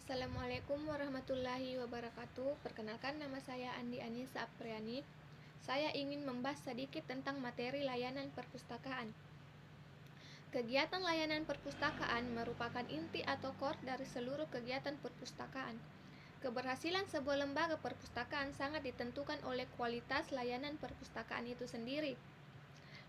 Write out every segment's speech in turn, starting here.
Assalamualaikum warahmatullahi wabarakatuh. Perkenalkan, nama saya Andi Anissa Apriani. Saya ingin membahas sedikit tentang materi layanan perpustakaan. Kegiatan layanan perpustakaan merupakan inti atau core dari seluruh kegiatan perpustakaan. Keberhasilan sebuah lembaga perpustakaan sangat ditentukan oleh kualitas layanan perpustakaan itu sendiri.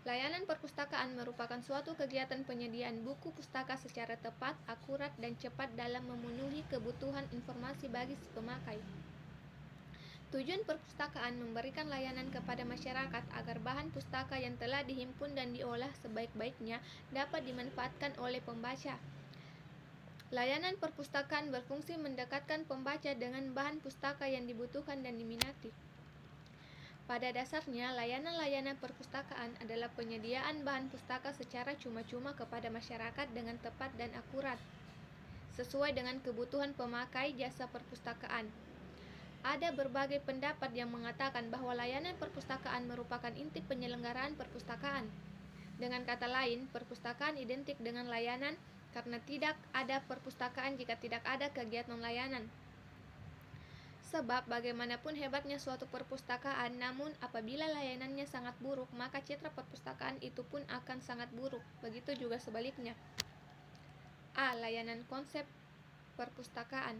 Layanan perpustakaan merupakan suatu kegiatan penyediaan buku pustaka secara tepat, akurat, dan cepat dalam memenuhi kebutuhan informasi bagi si pemakai. Tujuan perpustakaan memberikan layanan kepada masyarakat agar bahan pustaka yang telah dihimpun dan diolah sebaik-baiknya dapat dimanfaatkan oleh pembaca. Layanan perpustakaan berfungsi mendekatkan pembaca dengan bahan pustaka yang dibutuhkan dan diminati. Pada dasarnya, layanan-layanan perpustakaan adalah penyediaan bahan pustaka secara cuma-cuma kepada masyarakat dengan tepat dan akurat, sesuai dengan kebutuhan pemakai jasa perpustakaan. Ada berbagai pendapat yang mengatakan bahwa layanan perpustakaan merupakan inti penyelenggaraan perpustakaan. Dengan kata lain, perpustakaan identik dengan layanan karena tidak ada perpustakaan jika tidak ada kegiatan layanan. Sebab bagaimanapun hebatnya suatu perpustakaan, namun apabila layanannya sangat buruk, maka citra perpustakaan itu pun akan sangat buruk. Begitu juga sebaliknya. A. Layanan konsep perpustakaan.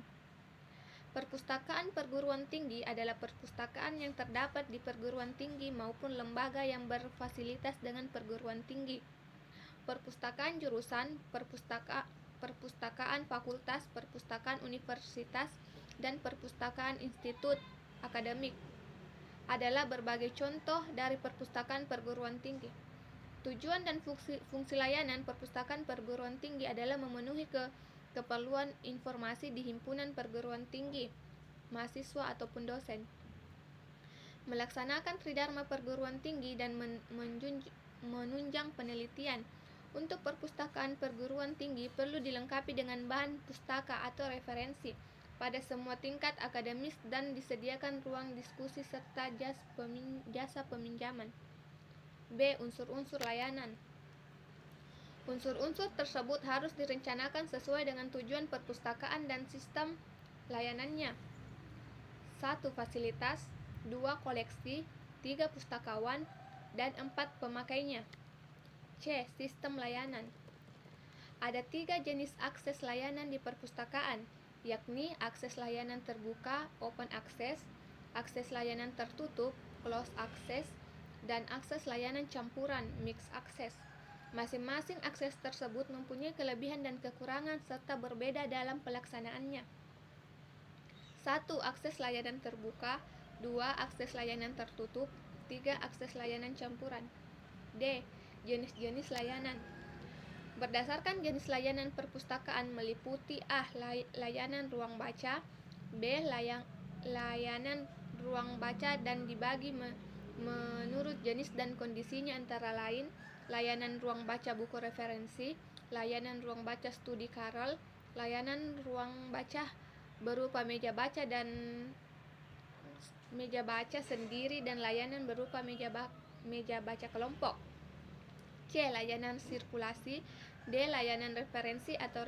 Perpustakaan perguruan tinggi adalah perpustakaan yang terdapat di perguruan tinggi maupun lembaga yang berfasilitas dengan perguruan tinggi. Perpustakaan jurusan, perpustakaan fakultas, perpustakaan universitas, dan perpustakaan institut akademik adalah berbagai contoh dari perpustakaan perguruan tinggi. Tujuan dan fungsi layanan perpustakaan perguruan tinggi adalah memenuhi keperluan informasi di himpunan perguruan tinggi, mahasiswa ataupun dosen, melaksanakan tridharma perguruan tinggi dan menunjang penelitian. Untuk perpustakaan perguruan tinggi perlu dilengkapi dengan bahan pustaka atau referensi pada semua tingkat akademis dan disediakan ruang diskusi serta jasa peminjaman. B. Unsur-unsur layanan. Unsur-unsur tersebut harus direncanakan sesuai dengan tujuan perpustakaan dan sistem layanannya. 1. Fasilitas, 2. Koleksi, 3. Pustakawan, dan 4. Pemakainya. C. Sistem layanan. Ada 3 jenis akses layanan di perpustakaan, yakni akses layanan terbuka, open access, akses layanan tertutup, closed access, dan akses layanan campuran, mixed access. Masing-masing akses tersebut mempunyai kelebihan dan kekurangan serta berbeda dalam pelaksanaannya. 1. Akses layanan terbuka, 2. Akses layanan tertutup, 3. Akses layanan campuran. D. Jenis-jenis layanan. Berdasarkan jenis layanan perpustakaan meliputi A. Layanan ruang baca, B. Layanan ruang baca dan dibagi menurut jenis dan kondisinya, antara lain layanan ruang baca buku referensi, layanan ruang baca studi Carol, layanan ruang baca berupa meja baca dan meja baca sendiri, dan layanan berupa meja baca kelompok. C. Layanan sirkulasi, D. Layanan referensi atau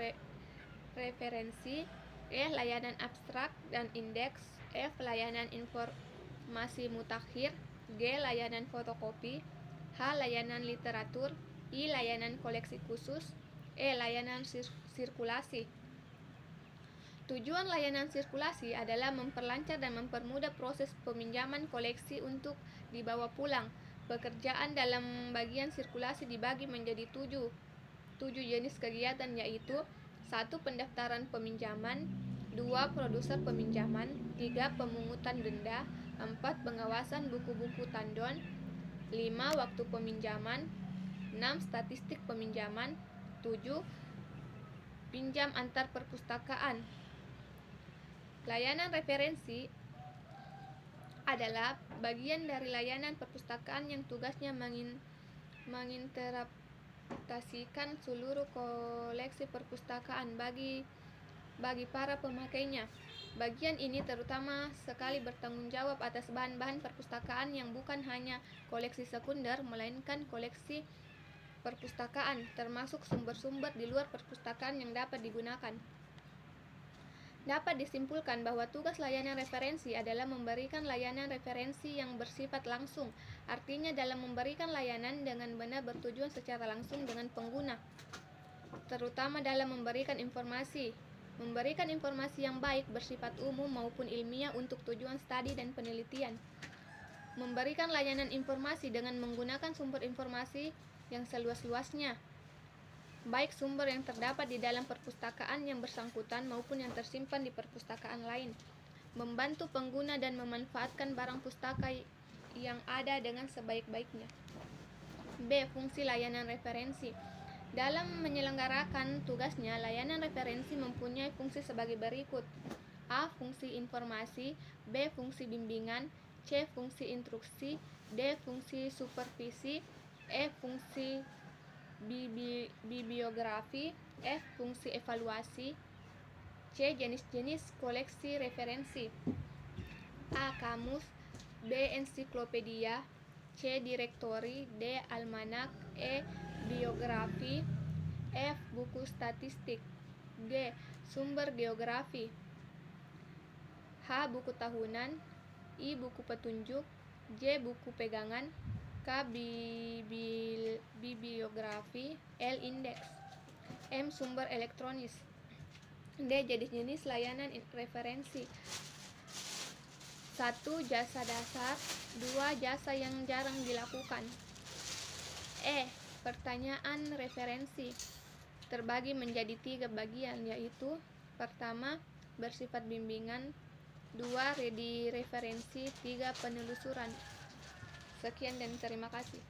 referensi, E. Layanan abstrak dan indeks, F. Layanan informasi mutakhir, G. Layanan fotokopi, H. Layanan literatur, I. Layanan koleksi khusus, E. Layanan sirkulasi. Tujuan layanan sirkulasi adalah memperlancar dan mempermudah proses peminjaman koleksi untuk dibawa pulang. Pekerjaan dalam bagian sirkulasi dibagi menjadi 7 jenis kegiatan, yaitu 1. Pendaftaran peminjaman, 2. Produser peminjaman, 3. Pemungutan denda, 4. Pengawasan buku-buku tandon, 5. Waktu peminjaman, 6. Statistik peminjaman, 7. Pinjam antar perpustakaan. Layanan referensi adalah bagian dari layanan perpustakaan yang tugasnya menginterpretasikan seluruh koleksi perpustakaan bagi para pemakainya. Bagian ini terutama sekali bertanggung jawab atas bahan-bahan perpustakaan yang bukan hanya koleksi sekunder, melainkan koleksi perpustakaan, termasuk sumber-sumber di luar perpustakaan yang dapat digunakan. Dapat disimpulkan bahwa tugas layanan referensi adalah memberikan layanan referensi yang bersifat langsung, artinya dalam memberikan layanan dengan benar bertujuan secara langsung dengan pengguna, terutama dalam memberikan informasi. Memberikan informasi yang baik bersifat umum maupun ilmiah untuk tujuan studi dan penelitian. Memberikan layanan informasi dengan menggunakan sumber informasi yang seluas-luasnya, baik sumber yang terdapat di dalam perpustakaan yang bersangkutan maupun yang tersimpan di perpustakaan lain. Membantu pengguna dan memanfaatkan barang pustaka yang ada dengan sebaik-baiknya. B. Fungsi layanan referensi. Dalam menyelenggarakan tugasnya, layanan referensi mempunyai fungsi sebagai berikut. A. Fungsi informasi. B. Fungsi bimbingan. C. Fungsi instruksi. D. Fungsi supervisi. E. Fungsi bibliografi. F. Fungsi evaluasi. C. Jenis-jenis koleksi referensi. A. Kamus. B. Ensiklopedia. C. Direktori. D. Almanak. E. Biografi. F. Buku statistik. G. Sumber geografi. H. Buku tahunan. I. Buku petunjuk. J. Buku pegangan. K. Bibliografi. L. Indeks. M. Sumber elektronis. D. Jenis-jenis layanan referensi. 1. Jasa dasar. 2. Jasa yang jarang dilakukan. E. Pertanyaan referensi terbagi menjadi 3 bagian, yaitu pertama, bersifat bimbingan. 2. Referensi. 3. Penelusuran. Sekian dan terima kasih.